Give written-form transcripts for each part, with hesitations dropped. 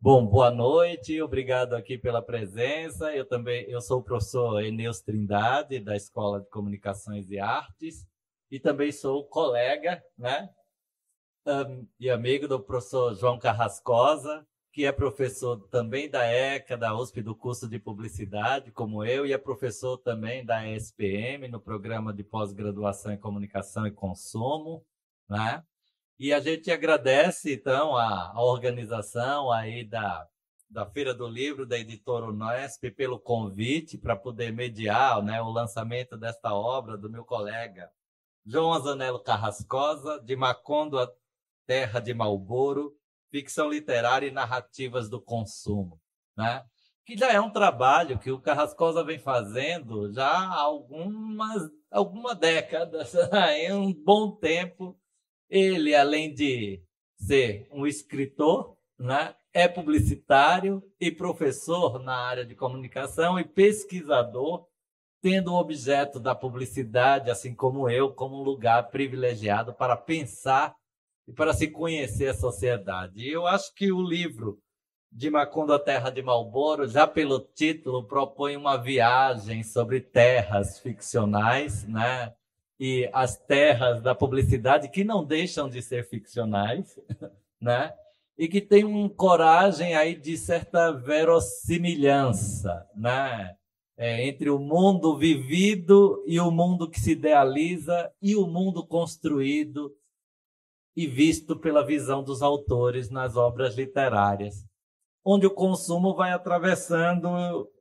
Bom, boa noite, obrigado aqui pela presença. Eu sou o professor Eneus Trindade, da Escola de Comunicações e Artes, e também sou colega, né, e amigo do professor João Carrascosa, que é professor também da ECA, da USP, do curso de Publicidade, como eu, e é professor também da ESPM, no programa de pós-graduação em Comunicação e Consumo, né? E a gente agradece, então, a organização aí da Feira do Livro, da Editora Unesp, pelo convite para poder mediar, né, o lançamento desta obra do meu colega João Azanello Carrascosa, de Macondo a Terra de Marlboro, ficção literária e narrativas do consumo, né? Que já é um trabalho que o Carrascosa vem fazendo já há algumas décadas, em um bom tempo. Ele, além de ser um escritor, né, é publicitário e professor na área de comunicação e pesquisador, tendo o objeto da publicidade, assim como eu, como um lugar privilegiado para pensar e para se conhecer a sociedade. E eu acho que o livro de Macondo à Terra de Marlboro, já pelo título, propõe uma viagem sobre terras ficcionais, né? E as terras da publicidade que não deixam de ser ficcionais, né? E que tem uma coragem aí de certa verossimilhança, né? Entre o mundo vivido e o mundo que se idealiza e o mundo construído e visto pela visão dos autores nas obras literárias, onde o consumo vai atravessando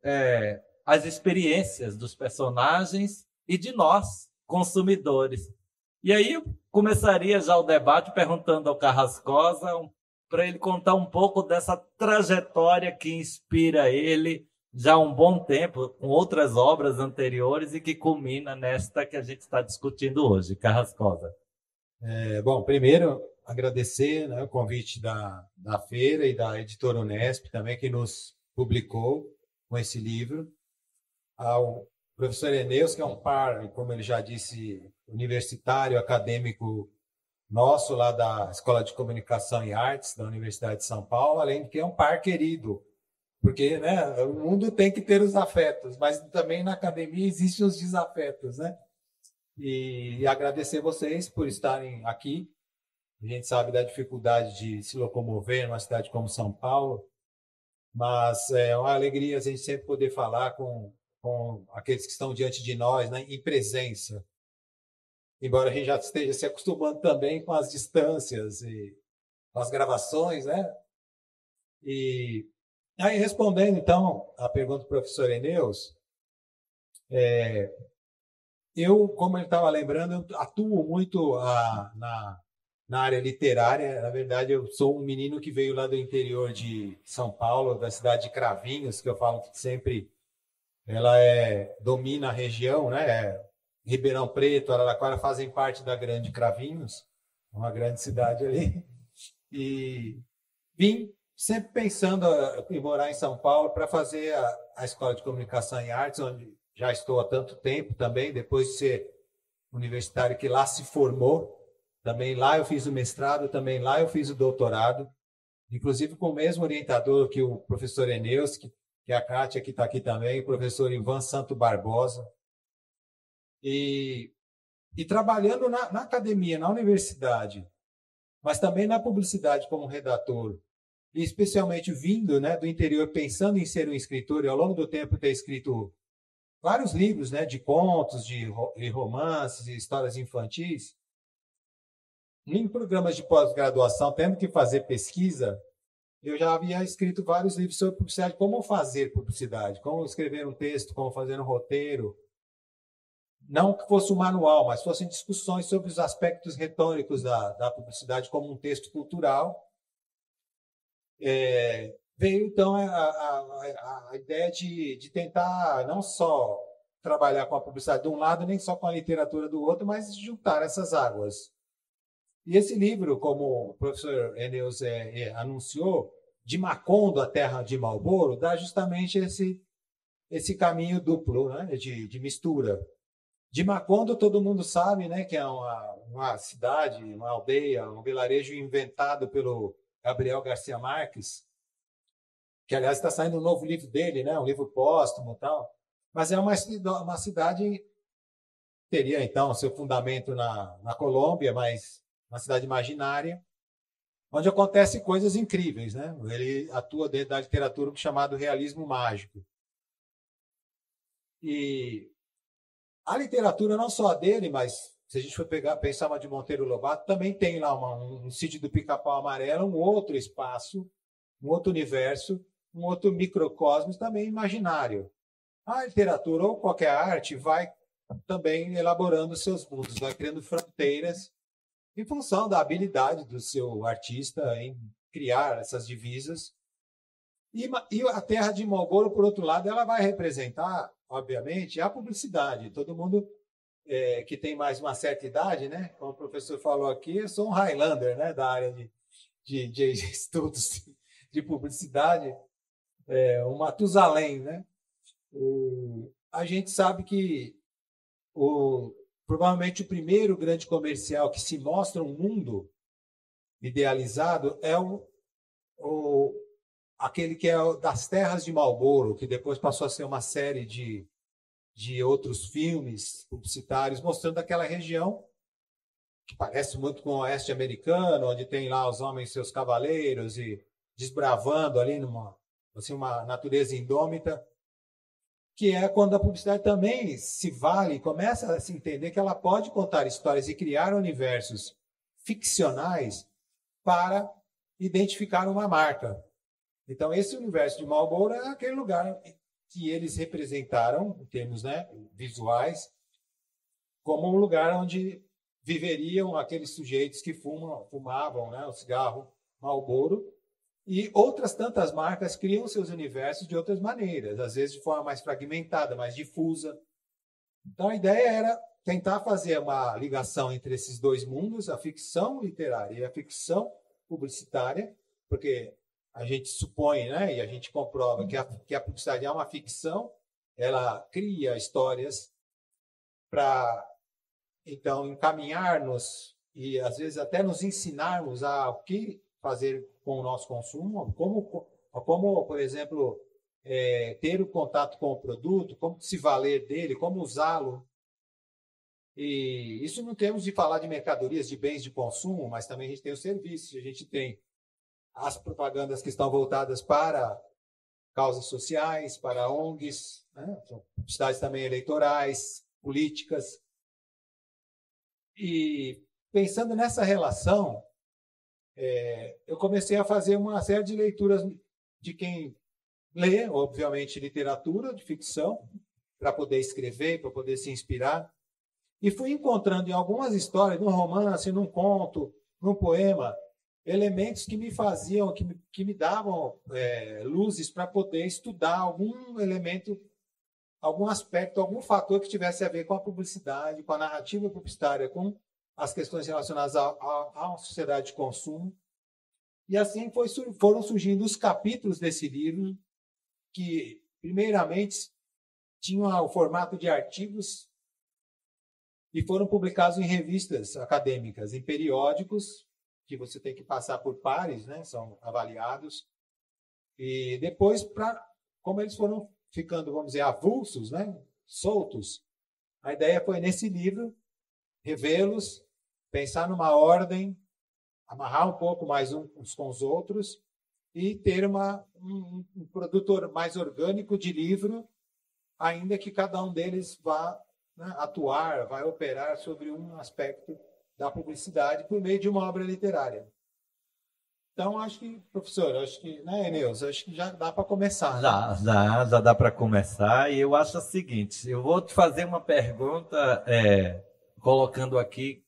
as experiências dos personagens e de nós, consumidores. E aí eu começaria já o debate perguntando ao Carrascosa para ele contar um pouco dessa trajetória que inspira ele já há um bom tempo, com outras obras anteriores e que culmina nesta que a gente está discutindo hoje. Carrascosa. Bom, primeiro, agradecer, né, o convite da feira e da editora Unesp também, que nos publicou com esse livro. Ao professor Eneus, que é um par, como ele já disse, universitário, acadêmico nosso, lá da Escola de Comunicação e Artes da Universidade de São Paulo, além de que é um par querido, porque, né, o mundo tem que ter os afetos, mas também na academia existem os desafetos, né? E agradecer vocês por estarem aqui. A gente sabe da dificuldade de se locomover numa cidade como São Paulo, mas é uma alegria a gente sempre poder falar com aqueles que estão diante de nós, né, em presença. Embora a gente já esteja se acostumando também com as distâncias e com as gravações, né? E aí, respondendo então a pergunta do professor Eneus, eu, como ele estava lembrando, eu atuo muito na área literária. Na verdade, eu sou um menino que veio lá do interior de São Paulo, da cidade de Cravinhos, que eu falo que sempre ela domina a região, né? Ribeirão Preto, Araraquara fazem parte da grande Cravinhos, uma grande cidade ali. E vim sempre pensando em morar em São Paulo para fazer a Escola de Comunicação e Artes, onde já estou há tanto tempo também, depois de ser universitário que lá se formou. Também lá eu fiz o mestrado, também lá eu fiz o doutorado, inclusive com o mesmo orientador que o professor Eneus, que é a Kátia, que está aqui também, o professor Ivan Santo Barbosa. E, e trabalhando na academia, na universidade, mas também na publicidade como redator, e especialmente vindo, né, do interior, pensando em ser um escritor, e ao longo do tempo ter escrito vários livros, né, de contos, de romances e histórias infantis. Em programas de pós-graduação, tendo que fazer pesquisa, eu já havia escrito vários livros sobre publicidade, como fazer publicidade, como escrever um texto, como fazer um roteiro. Não que fosse um manual, mas fossem discussões sobre os aspectos retóricos da publicidade como um texto cultural. Veio, então, a ideia de tentar não só trabalhar com a publicidade de um lado, nem só com a literatura do outro, mas juntar essas águas. E esse livro, como o professor Eneus anunciou, de Macondo à Terra de Marlboro, dá justamente esse caminho duplo, né, de mistura. De Macondo, todo mundo sabe, né, que é uma cidade, uma aldeia, um vilarejo inventado pelo Gabriel Garcia Marques, que aliás está saindo um novo livro dele, né? Um livro póstumo e tal. Mas é uma cidade teria então seu fundamento na Colômbia, mas uma cidade imaginária, onde acontecem coisas incríveis, né? Ele atua dentro da literatura chamado realismo mágico. E a literatura não só dele, mas se a gente for pensar uma de Monteiro Lobato, também tem lá um sítio do Pica-Pau Amarelo, um outro espaço, um outro universo, um outro microcosmos também imaginário. A literatura ou qualquer arte vai também elaborando seus mundos, vai criando fronteiras em função da habilidade do seu artista em criar essas divisas. E a Terra de Marlborough, por outro lado, ela vai representar, obviamente, a publicidade. Todo mundo que tem mais uma certa idade, né? Como o professor falou aqui, eu sou um Highlander, né? Da área de estudos de publicidade, um Matusalém, né? A gente sabe que provavelmente o primeiro grande comercial que se mostra um mundo idealizado é aquele que é das Terras de Marlborough, que depois passou a ser uma série de outros filmes publicitários mostrando aquela região que parece muito com o oeste americano, onde tem lá os homens seus cavaleiros e desbravando ali uma natureza indômita, que é quando a publicidade também se vale, começa a se entender que ela pode contar histórias e criar universos ficcionais para identificar uma marca. Então, esse universo de Marlborough é aquele lugar que eles representaram, em termos, né, visuais, como um lugar onde viveriam aqueles sujeitos que fumavam, né, o cigarro Marlboro, e outras tantas marcas criam seus universos de outras maneiras, às vezes de forma mais fragmentada, mais difusa. Então, a ideia era tentar fazer uma ligação entre esses dois mundos, a ficção literária e a ficção publicitária, porque a gente supõe, né, e a gente comprova que a publicidade é uma ficção, ela cria histórias para, então, encaminhar-nos e, às vezes, até nos ensinarmos o que fazer com o nosso consumo, como por exemplo, ter o contato com o produto, como se valer dele, como usá-lo. E isso não temos de falar de mercadorias, de bens de consumo, mas também a gente tem os serviços, a gente tem as propagandas que estão voltadas para causas sociais, para ONGs, né? Publicidades também eleitorais, políticas. E pensando nessa relação, eu comecei a fazer uma série de leituras de quem lê, obviamente, literatura de ficção, para poder escrever, para poder se inspirar. E fui encontrando em algumas histórias, num romance, num conto, num poema, elementos que me faziam, que me davam luzes para poder estudar algum elemento, algum aspecto, algum fator que tivesse a ver com a publicidade, com a narrativa publicitária, com as questões relacionadas a uma sociedade de consumo. E assim foram surgindo os capítulos desse livro, que, primeiramente, tinham o formato de artigos e foram publicados em revistas acadêmicas, em periódicos, que você tem que passar por pares, né? São avaliados. E depois, como eles foram ficando, vamos dizer, avulsos, né? Soltos, a ideia foi, nesse livro, revê-los, pensar numa ordem, amarrar um pouco mais uns com os outros e ter um produto mais orgânico de livro, ainda que cada um deles vá, né, atuar, vai operar sobre um aspecto da publicidade por meio de uma obra literária. Então, acho que, professor, né, Eneus, acho que já dá para começar. Né? Já dá para começar. E eu acho o seguinte, eu vou te fazer uma pergunta, colocando aqui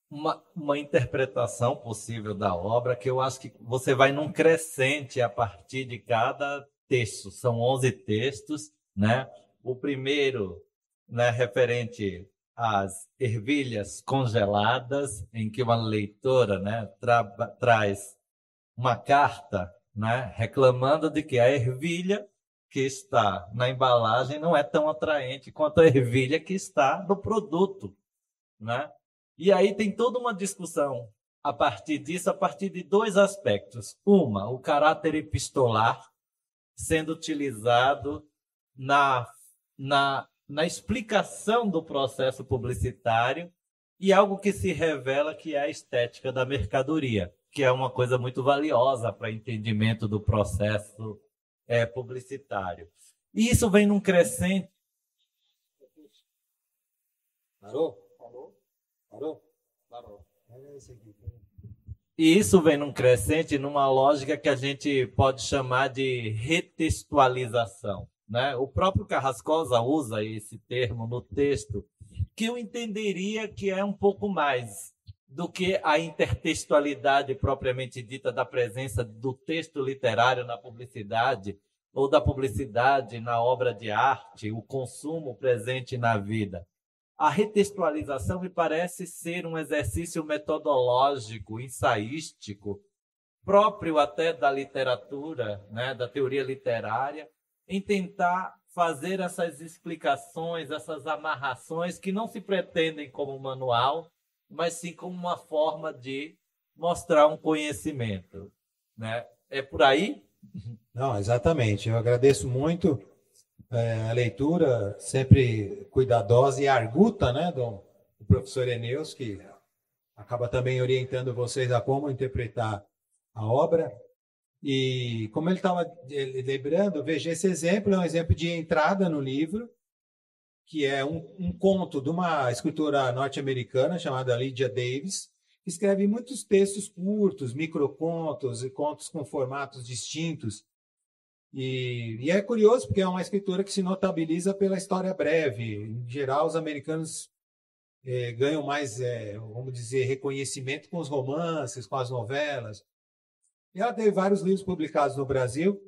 uma interpretação possível da obra, que eu acho que você vai num crescente a partir de cada texto. São 11 textos, né? O primeiro, né, referente às ervilhas congeladas, em que uma leitora, né, traz uma carta, né, reclamando de que a ervilha que está na embalagem não é tão atraente quanto a ervilha que está no produto, né? E aí tem toda uma discussão a partir disso, a partir de dois aspectos. O caráter epistolar, sendo utilizado na explicação do processo publicitário e algo que se revela que é a estética da mercadoria, que é uma coisa muito valiosa para entendimento do processo publicitário. E isso vem num crescente. Parou? Parou. E isso vem num crescente numa lógica que a gente pode chamar de retextualização, né? O próprio Carrascosa usa esse termo no texto, que eu entenderia que é um pouco mais do que a intertextualidade propriamente dita da presença do texto literário na publicidade ou da publicidade na obra de arte, o consumo presente na vida. A retextualização me parece ser um exercício metodológico, ensaístico, próprio até da literatura, né, da teoria literária, em tentar fazer essas explicações, essas amarrações que não se pretendem como manual, mas sim como uma forma de mostrar um conhecimento, né? É por aí? Não, exatamente. Eu agradeço muito a leitura, sempre cuidadosa e arguta, né, do professor Eneus, que acaba também orientando vocês a como interpretar a obra. E como ele estava lembrando, veja, esse exemplo é um exemplo de entrada no livro, que é um conto de uma escritora norte-americana chamada Lydia Davis, que escreve muitos textos curtos, microcontos e contos com formatos distintos. E é curioso porque é uma escritora que se notabiliza pela história breve. Em geral, os americanos ganham mais, vamos dizer, reconhecimento com os romances, com as novelas. E ela teve vários livros publicados no Brasil,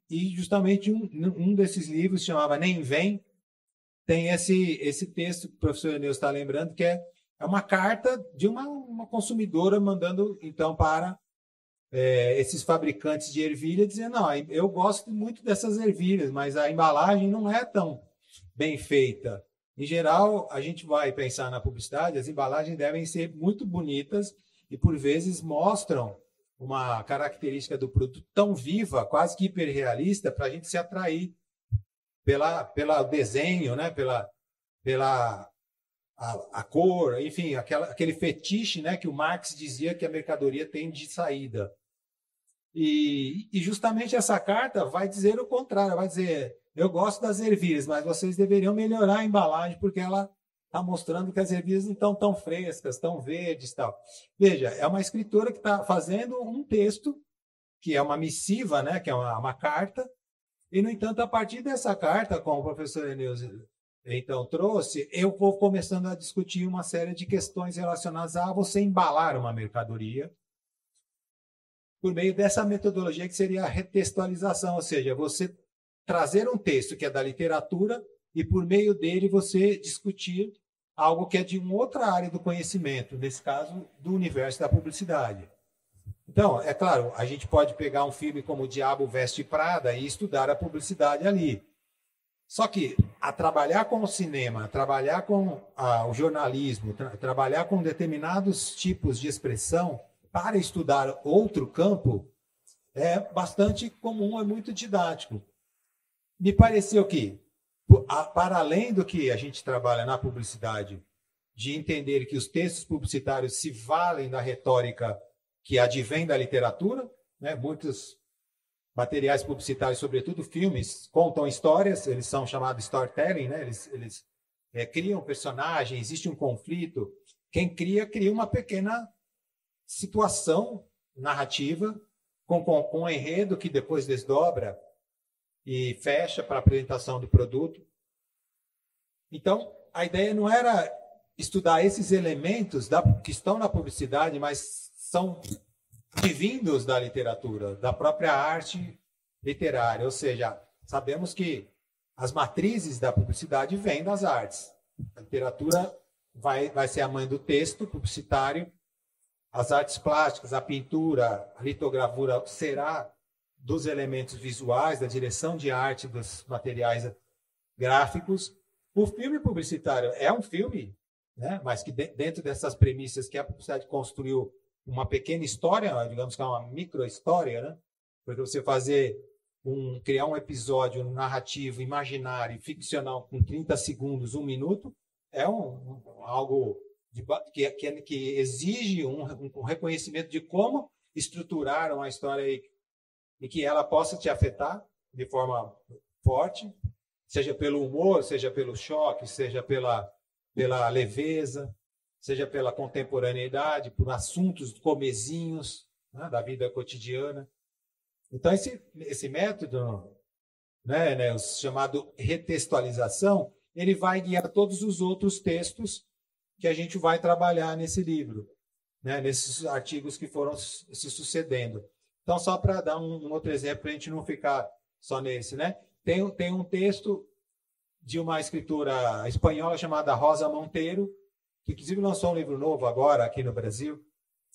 e justamente um desses livros, chamava Nem Vem, tem esse texto que o professor Eneus está lembrando, que é uma carta de uma consumidora mandando, então, para esses fabricantes de ervilha, dizendo, não, eu gosto muito dessas ervilhas, mas a embalagem não é tão bem feita. Em geral, a gente vai pensar na publicidade, as embalagens devem ser muito bonitas e, por vezes, mostram uma característica do produto tão viva, quase que hiperrealista, para a gente se atrair pela desenho, né? pela a cor, enfim, aquele fetiche, né, que o Marx dizia que a mercadoria tem de saída. E justamente essa carta vai dizer o contrário, vai dizer, eu gosto das ervilhas, mas vocês deveriam melhorar a embalagem, porque ela está mostrando que as ervilhas não estão tão frescas, tão verdes e tal. Veja, é uma escritora que está fazendo um texto, que é uma missiva, né, que é uma carta, e, no entanto, a partir dessa carta, como o professor Eneus então trouxe, eu vou começando a discutir uma série de questões relacionadas a você embalar uma mercadoria por meio dessa metodologia que seria a retextualização, ou seja, você trazer um texto que é da literatura e, por meio dele, você discutir algo que é de uma outra área do conhecimento, nesse caso, do universo da publicidade. Então, é claro, a gente pode pegar um filme como O Diabo Veste Prada e estudar a publicidade ali. Só que, a trabalhar com o cinema, trabalhar com o jornalismo, trabalhar com determinados tipos de expressão para estudar outro campo, é bastante comum, é muito didático. Me pareceu que, para além do que a gente trabalha na publicidade, de entender que os textos publicitários se valem da retórica que advém da literatura, né? Muitos materiais publicitários, sobretudo filmes, contam histórias, eles são chamados storytelling, né? Eles criam personagens, existe um conflito. Quem cria uma pequena situação narrativa com um enredo que depois desdobra e fecha para a apresentação do produto. Então, a ideia não era estudar esses elementos que estão na publicidade, mas são advindos da literatura, da própria arte literária. Ou seja, sabemos que as matrizes da publicidade vêm das artes. A literatura vai ser a mãe do texto publicitário, as artes plásticas, a pintura, a litogravura será dos elementos visuais, da direção de arte, dos materiais gráficos. O filme publicitário é um filme, né? Mas que dentro dessas premissas que a publicidade construiu uma pequena história, digamos que é uma micro-história, né? Porque você fazer criar um episódio narrativo, imaginário, ficcional com 30 segundos, 1 minuto, é algo que exige um reconhecimento de como estruturar uma história e que ela possa te afetar de forma forte, seja pelo humor, seja pelo choque, seja pela leveza, seja pela contemporaneidade, por assuntos comezinhos, né, da vida cotidiana. Então, esse método, né, o chamado retextualização, ele vai guiar todos os outros textos que a gente vai trabalhar nesse livro, né, nesses artigos que foram se sucedendo. Então, só para dar um outro exemplo, para a gente não ficar só nesse, né? Tem um texto de uma escritora espanhola chamada Rosa Monteiro, que inclusive lançou um livro novo agora aqui no Brasil.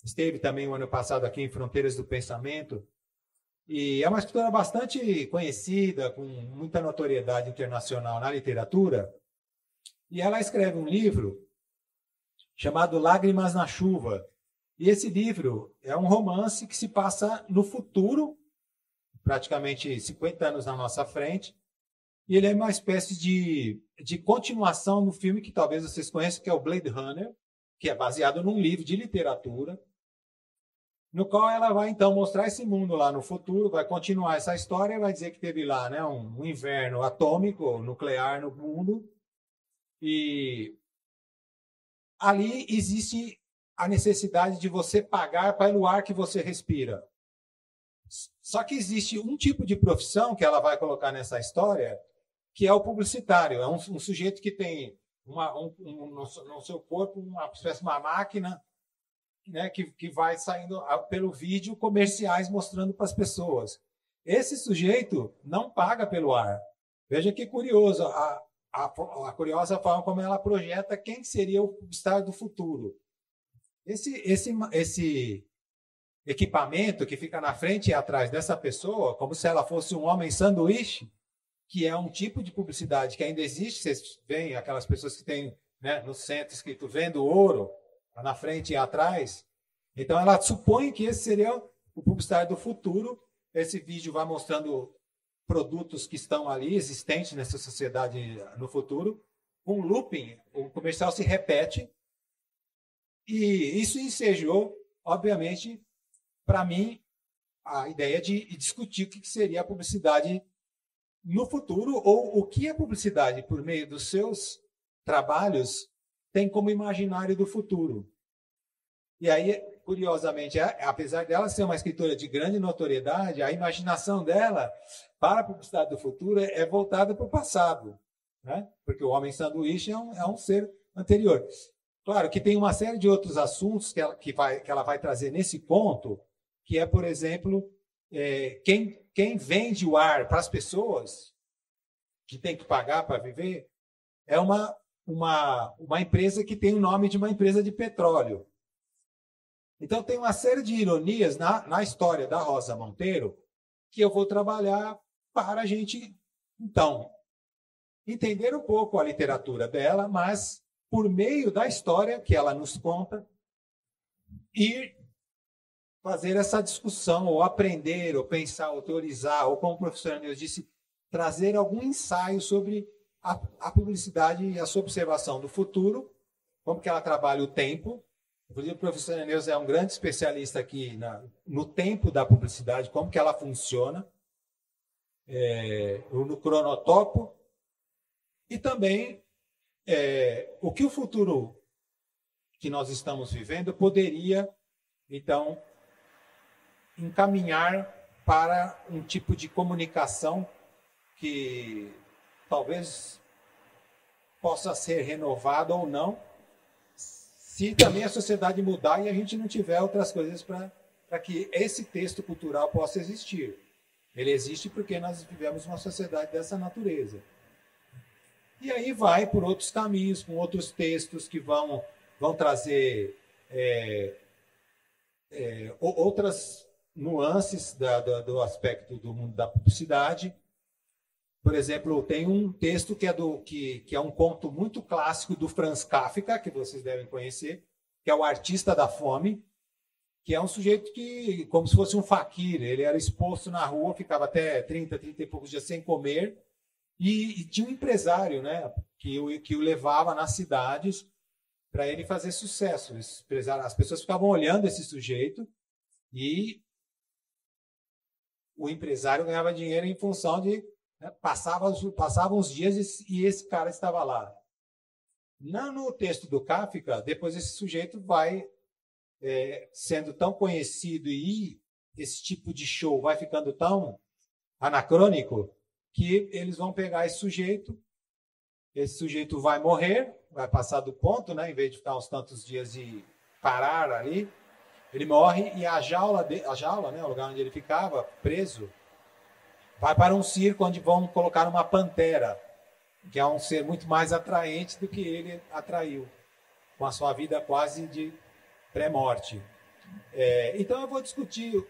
Esteve também o ano passado aqui em Fronteiras do Pensamento. E é uma escritora bastante conhecida, com muita notoriedade internacional na literatura. E ela escreve um livro chamado Lágrimas na Chuva. E esse livro é um romance que se passa no futuro, praticamente 50 anos na nossa frente. E ele é uma espécie de continuação do filme que talvez vocês conheçam, que é o Blade Runner, que é baseado num livro de literatura, no qual ela vai, então, mostrar esse mundo lá no futuro, vai continuar essa história e vai dizer que teve lá, né, um inverno atômico, nuclear no mundo, e ali existe a necessidade de você pagar pelo ar que você respira. Só que existe um tipo de profissão que ela vai colocar nessa história, que é o publicitário. É um sujeito que tem no seu corpo uma espécie de uma máquina, né, que vai saindo pelo vídeo comerciais mostrando para as pessoas. Esse sujeito não paga pelo ar. Veja que curioso, a curiosa forma como ela projeta quem seria o publicitário do futuro. Esse equipamento que fica na frente e atrás dessa pessoa, como se ela fosse um homem sanduíche, que é um tipo de publicidade que ainda existe. Vocês veem aquelas pessoas que têm, né, no centro escrito "vendo ouro", na frente e atrás. Então, ela supõe que esse seria o publicitário do futuro. Esse vídeo vai mostrando produtos que estão ali, existentes nessa sociedade no futuro. Um looping, o comercial se repete. E isso ensejou, obviamente, para mim, a ideia de discutir o que seria a publicidade no futuro, ou o que a publicidade, por meio dos seus trabalhos, tem como imaginário do futuro. E aí, curiosamente, apesar dela ser uma escritora de grande notoriedade, a imaginação dela para a publicidade do futuro é voltada para o passado, né? Porque o homem sanduíche é um ser anterior. Claro que tem uma série de outros assuntos que ela vai trazer nesse ponto, que é, por exemplo, quem vende o ar para as pessoas, que tem que pagar para viver, é uma empresa que tem o nome de uma empresa de petróleo. Então, tem uma série de ironias na história da Rosa Monteiro que eu vou trabalhar para a gente, então, entender um pouco a literatura dela, mas, por meio da história que ela nos conta, ir fazer essa discussão, ou aprender, ou pensar, ou teorizar, ou, como o professor Neus disse, trazer algum ensaio sobre a publicidade e a sua observação do futuro, como que ela trabalha o tempo. Inclusive, o professor Neus é um grande especialista aqui no tempo da publicidade, como que ela funciona, no cronotopo, e também o que o futuro que nós estamos vivendo poderia, então, encaminhar para um tipo de comunicação que talvez possa ser renovado ou não, se também a sociedade mudar e a gente não tiver outras coisas para que esse texto cultural possa existir. Ele existe porque nós vivemos uma sociedade dessa natureza. E aí vai por outros caminhos, com outros textos que vão trazer outras nuances do aspecto do mundo da publicidade. Por exemplo, tem um texto que é um conto muito clássico do Franz Kafka, que vocês devem conhecer, que é O Artista da Fome. que é um sujeito que, como se fosse um faquir, ele era exposto na rua, ficava até 30 e poucos dias sem comer, e tinha um empresário, né, que o levava nas cidades para ele fazer sucesso. As pessoas ficavam olhando esse sujeito e o empresário ganhava dinheiro em função de, né, passavam os dias e esse cara estava lá. No texto do Kafka, depois esse sujeito vai sendo tão conhecido e esse tipo de show vai ficando tão anacrônico que eles vão pegar esse sujeito vai morrer, vai passar do ponto, né, em vez de ficar uns tantos dias e parar ali, ele morre e a jaula, né, o lugar onde ele ficava preso, vai para um circo onde vão colocar uma pantera, que é um ser muito mais atraente do que ele atraiu, com a sua vida quase de pré-morte. Então eu vou discutir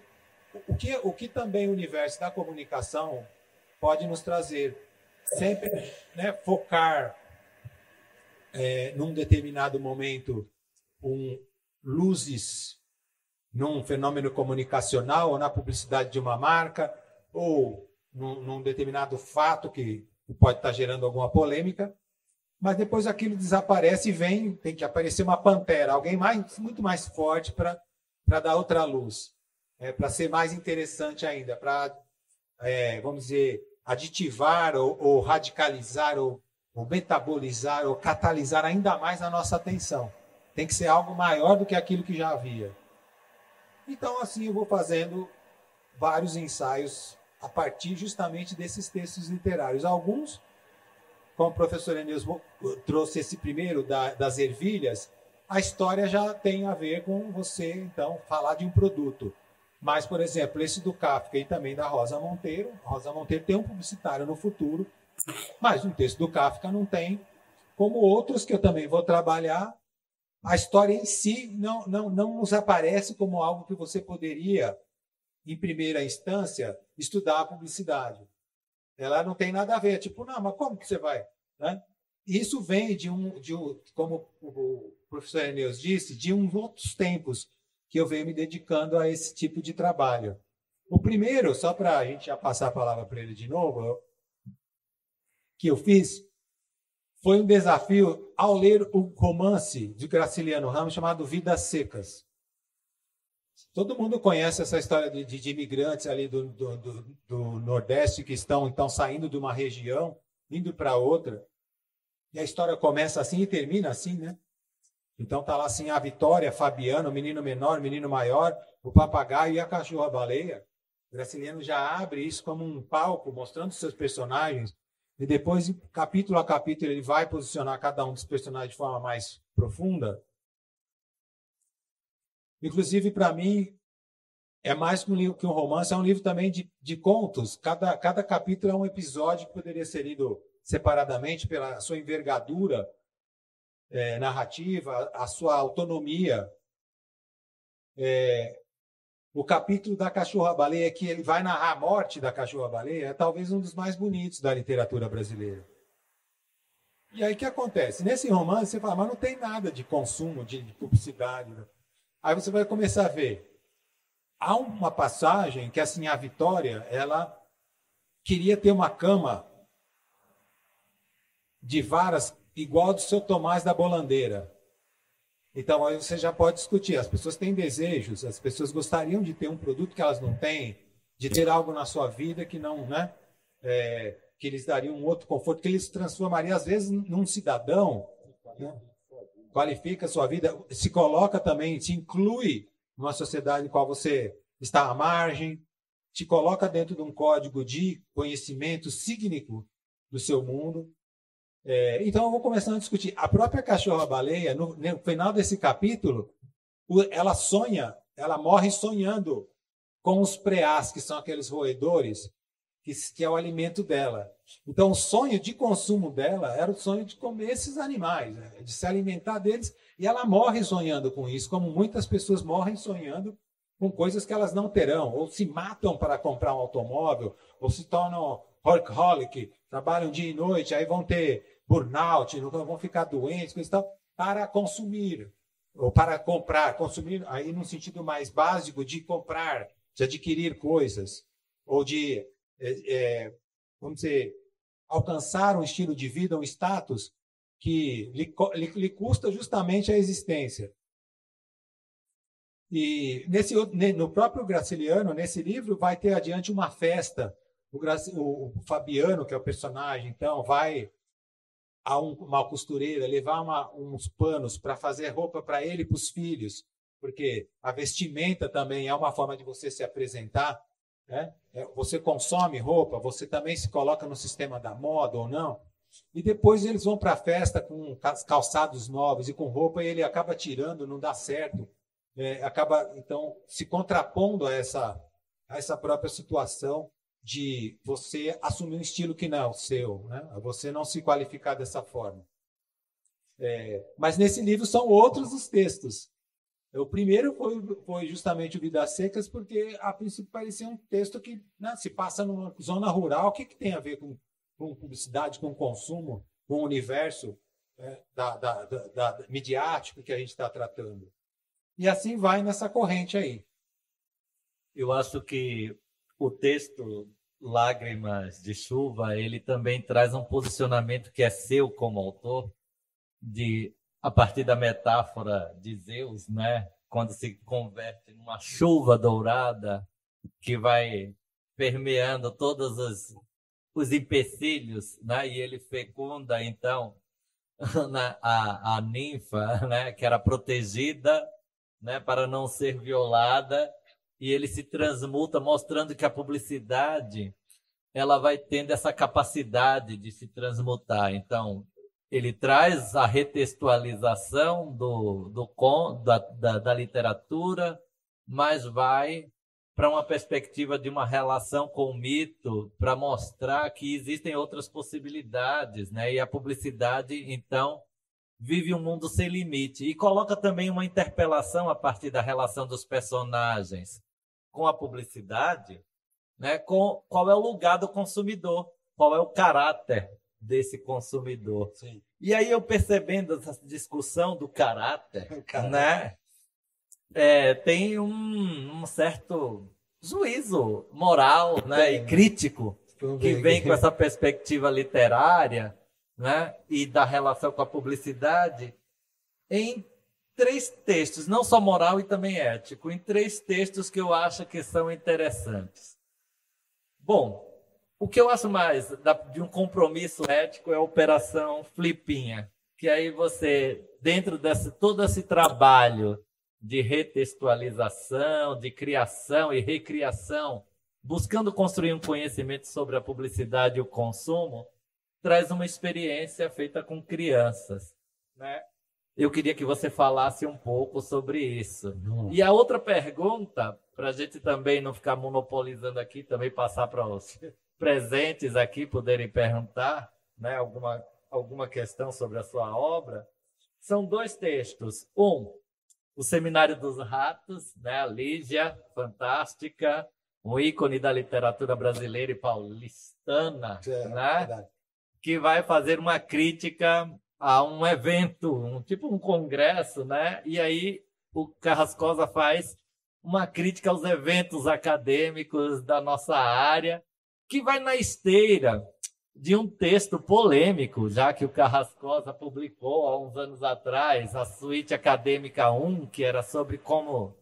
o que também o universo da comunicação pode nos trazer. Sempre, né, focar num determinado momento luzes num fenômeno comunicacional ou na publicidade de uma marca ou num determinado fato que pode estar gerando alguma polêmica, mas depois aquilo desaparece e tem que aparecer uma pantera, alguém muito mais forte para dar outra luz, para ser mais interessante ainda, para, vamos dizer, aditivar ou radicalizar ou metabolizar ou catalisar ainda mais a nossa atenção. Tem que ser algo maior do que aquilo que já havia. Então, assim, eu vou fazendo vários ensaios a partir justamente desses textos literários. Alguns, como o professor Enéas trouxe esse primeiro das ervilhas, a história já tem a ver com você, então, falar de um produto. Mas, por exemplo, esse do Kafka e também da Rosa Monteiro. A Rosa Monteiro tem um publicitário no futuro, mas um texto do Kafka não tem. Como outros que eu também vou trabalhar, a história em si não nos aparece como algo que você poderia, em primeira instância, estudar a publicidade. Ela não tem nada a ver. Tipo, não, mas como que você vai? Né? Isso vem como o professor Enéas disse, de uns outros tempos que eu venho me dedicando a esse tipo de trabalho. O primeiro, só para a gente já passar a palavra para ele de novo, que eu fiz, foi um desafio ao ler o romance de Graciliano Ramos chamado Vidas Secas. Todo mundo conhece essa história de imigrantes ali do Nordeste que estão então saindo de uma região, indo para outra. E a história começa assim e termina assim, né? Então tá lá assim a Vitória, Fabiano, o menino menor, o menino maior, o papagaio e a cachorra-baleia. Graciliano já abre isso como um palco, mostrando seus personagens. E depois, capítulo a capítulo, ele vai posicionar cada um dos personagens de forma mais profunda. Inclusive, para mim, é mais que um livro que um romance, é um livro também de contos. Cada capítulo é um episódio que poderia ser lido separadamente pela sua envergadura narrativa, a sua autonomia. O capítulo da cachorra-baleia, que ele vai narrar a morte da cachorra-baleia, é talvez um dos mais bonitos da literatura brasileira. E aí o que acontece? Nesse romance, você fala, mas não tem nada de consumo, de publicidade. Aí você vai começar a ver. Há uma passagem que, assim, a Vitória, ela queria ter uma cama de varas igual do seu Tomás da Bolandeira. Então, aí você já pode discutir. As pessoas têm desejos, as pessoas gostariam de ter um produto que elas não têm, de ter algo na sua vida que não, né? Que eles dariam um outro conforto, que eles transformariam, às vezes, num cidadão, né? Qualifica a sua vida, se coloca também, se inclui numa sociedade em qual você está à margem, te coloca dentro de um código de conhecimento sígnico do seu mundo. Então, eu vou começando a discutir. A própria cachorra-baleia, no final desse capítulo, ela morre sonhando com os preás, que são aqueles roedores, que é o alimento dela. Então, o sonho de consumo dela era o sonho de comer esses animais, né? De se alimentar deles, e ela morre sonhando com isso, como muitas pessoas morrem sonhando com coisas que elas não terão, ou se matam para comprar um automóvel, ou se tornam workaholic, trabalham dia e noite, aí vão ter burnout, vão ficar doentes, coisa e tal, para consumir. ou para comprar, consumir, aí num sentido mais básico de comprar, de adquirir coisas, ou de, vamos dizer, alcançar um estilo de vida, um status que lhe custa justamente a existência. E no próprio Graciliano, nesse livro, vai ter adiante uma festa. O Fabiano, que é o personagem, então, vai a uma costureira levar uns panos para fazer roupa para ele e para os filhos, porque a vestimenta também é uma forma de você se apresentar, né? Você consome roupa, você também se coloca no sistema da moda ou não. E depois eles vão para a festa com calçados novos e com roupa, e ele acaba tirando, não dá certo. Acaba, então, se contrapondo a essa própria situação de você assumir um estilo que não é o seu, né? Você não se qualificar dessa forma. Mas nesse livro são outros os textos. O primeiro foi justamente o Vidas Secas, porque a princípio parecia um texto que, né, se passa numa zona rural. O que tem a ver com publicidade, com consumo, com o universo da midiático que a gente está tratando? E assim vai nessa corrente aí. Eu acho que o texto Lágrimas de Chuva, ele também traz um posicionamento que é seu como autor, a partir da metáfora de Zeus, né? Quando se converte numa chuva dourada que vai permeando todos os empecilhos, né? E ele fecunda, então, a ninfa, né? Que era protegida, né? Para não ser violada, e ele se transmuta, mostrando que a publicidade ela vai tendo essa capacidade de se transmutar. Então, ele traz a retextualização da literatura, mas vai para uma perspectiva de uma relação com o mito, para mostrar que existem outras possibilidades, né? E a publicidade, então, vive um mundo sem limite. E coloca também uma interpelação a partir da relação dos personagens com a publicidade, né? Com qual é o lugar do consumidor, qual é o caráter desse consumidor. Sim. E aí eu percebendo essa discussão do caráter, né? Tem um certo juízo moral, né? E crítico que vem com essa perspectiva literária, né? E da relação com a publicidade em 3 textos, não só moral e também ético, em 3 textos que eu acho que são interessantes. Bom, o que eu acho mais de um compromisso ético é a Operação Flipinha, que aí você, dentro desse todo esse trabalho de retextualização, de criação e recriação, buscando construir um conhecimento sobre a publicidade e o consumo, traz uma experiência feita com crianças, né? Eu queria que você falasse um pouco sobre isso. E a outra pergunta, para a gente também não ficar monopolizando aqui, também passar para os presentes aqui poderem perguntar, né, alguma questão sobre a sua obra, são 2 textos. Um, o Seminário dos Ratos, né, a Lígia, fantástica, um ícone da literatura brasileira e paulistana, né, que vai fazer uma crítica a um evento, tipo um congresso, né? E aí o Carrascosa faz uma crítica aos eventos acadêmicos da nossa área, que vai na esteira de um texto polêmico, já que o Carrascosa publicou há uns anos atrás a Suíte Acadêmica 1, que era sobre como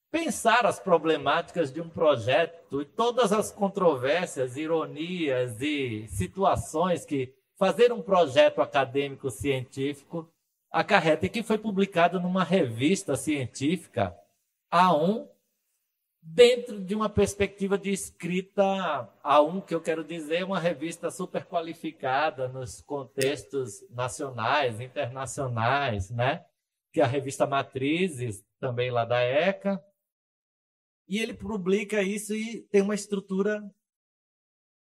pensar as problemáticas de um projeto e todas as controvérsias, ironias e situações que fazer um projeto acadêmico científico acarreta, e que foi publicado numa revista científica, A1, dentro de uma perspectiva de escrita A1, que eu quero dizer, é uma revista super qualificada nos contextos nacionais, internacionais, né? Que é a revista Matrizes, também lá da ECA. E ele publica isso e tem uma estrutura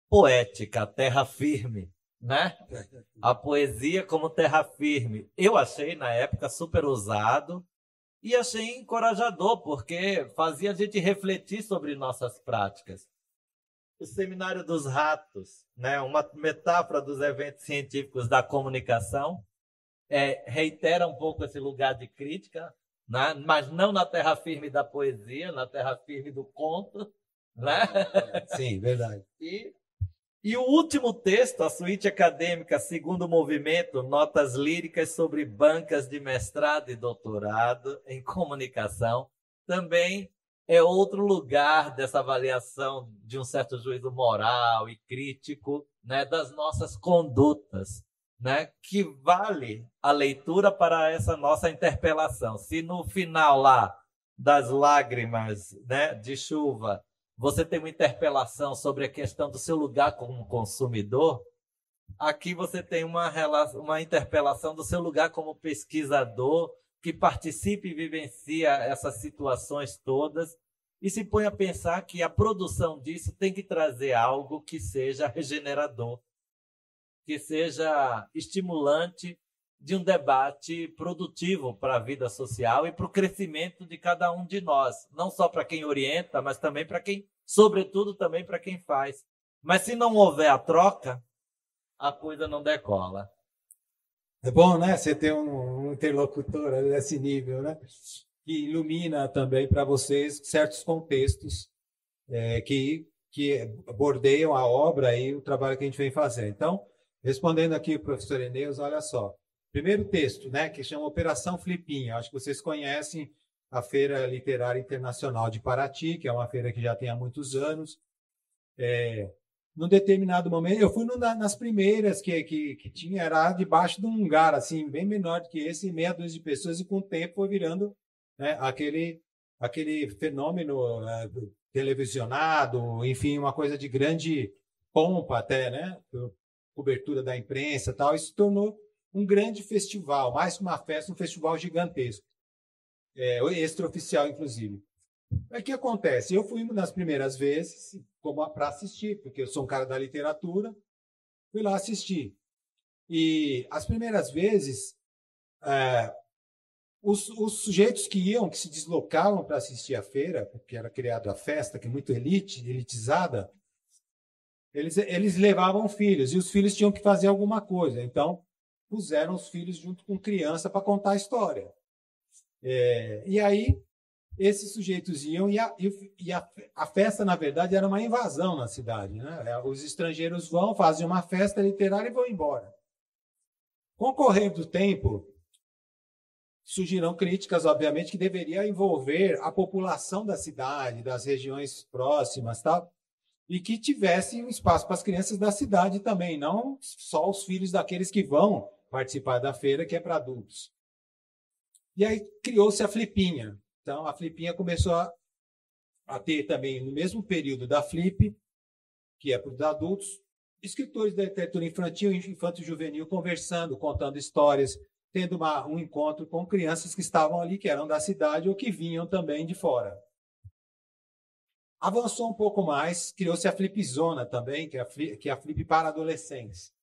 poética, terra firme, né? A poesia como terra firme. Eu achei, na época, super usado e achei encorajador, porque fazia a gente refletir sobre nossas práticas. O Seminário dos Ratos, né? Uma metáfora dos eventos científicos da comunicação, reitera um pouco esse lugar de crítica, né? Mas não na terra firme da poesia, na terra firme do conto, né? Sim, verdade. E o último texto, a suíte acadêmica, segundo movimento, notas líricas sobre bancas de mestrado e doutorado em comunicação, também é outro lugar dessa avaliação de um certo juízo moral e crítico, né, das nossas condutas, né, que vale a leitura para essa nossa interpelação. Se no final lá das lágrimas, né, de chuva, você tem uma interpelação sobre a questão do seu lugar como consumidor, aqui você tem uma interpelação do seu lugar como pesquisador, que participa e vivencia essas situações todas, e se põe a pensar que a produção disso tem que trazer algo que seja regenerador, que seja estimulante de um debate produtivo para a vida social e para o crescimento de cada um de nós, não só para quem orienta, mas também para quem, sobretudo também para quem faz. Mas se não houver a troca, a coisa não decola. É bom, né? Você ter um interlocutor desse nível, né? Que ilumina também para vocês certos contextos que bordeiam a obra e o trabalho que a gente vem fazer. Então, respondendo aqui o professor Eneus, olha só. Primeiro texto, né, que chama Operação Flipinha. Acho que vocês conhecem a Feira Literária Internacional de Paraty, que é uma feira que já tem há muitos anos. Num determinado momento, eu fui nas primeiras que tinha, era debaixo de um lugar assim, bem menor do que esse, meia dúzia de pessoas, e com o tempo foi virando, né, aquele fenômeno televisionado, enfim, uma coisa de grande pompa até, né, cobertura da imprensa e tal, e se tornou um grande festival, mais que uma festa, um festival gigantesco, extraoficial, inclusive. O que acontece? Eu fui nas primeiras vezes como para assistir, porque eu sou um cara da literatura, fui lá assistir. E as primeiras vezes, os sujeitos que iam, que se deslocavam para assistir a feira, porque era criada a festa, que é muito elitizada, eles levavam filhos, e os filhos tinham que fazer alguma coisa. Então, puseram os filhos junto com criança para contar a história. E aí, esses sujeitos iam, e a festa, na verdade, era uma invasão na cidade, né? Os estrangeiros vão, fazem uma festa literária e vão embora. Com o correr do tempo, surgiram críticas, obviamente, que deveria envolver a população da cidade, das regiões próximas, tal, e que tivesse um espaço para as crianças da cidade também, não só os filhos daqueles que vão participar da feira, que é para adultos. E aí criou-se a Flipinha. Então, a Flipinha começou a ter também, no mesmo período da Flip, que é para os adultos, escritores da literatura infantil e infanto-juvenil conversando, contando histórias, tendo um encontro com crianças que estavam ali, que eram da cidade ou que vinham também de fora. Avançou um pouco mais, criou-se a Flipzona também, que é a Flip para adolescentes.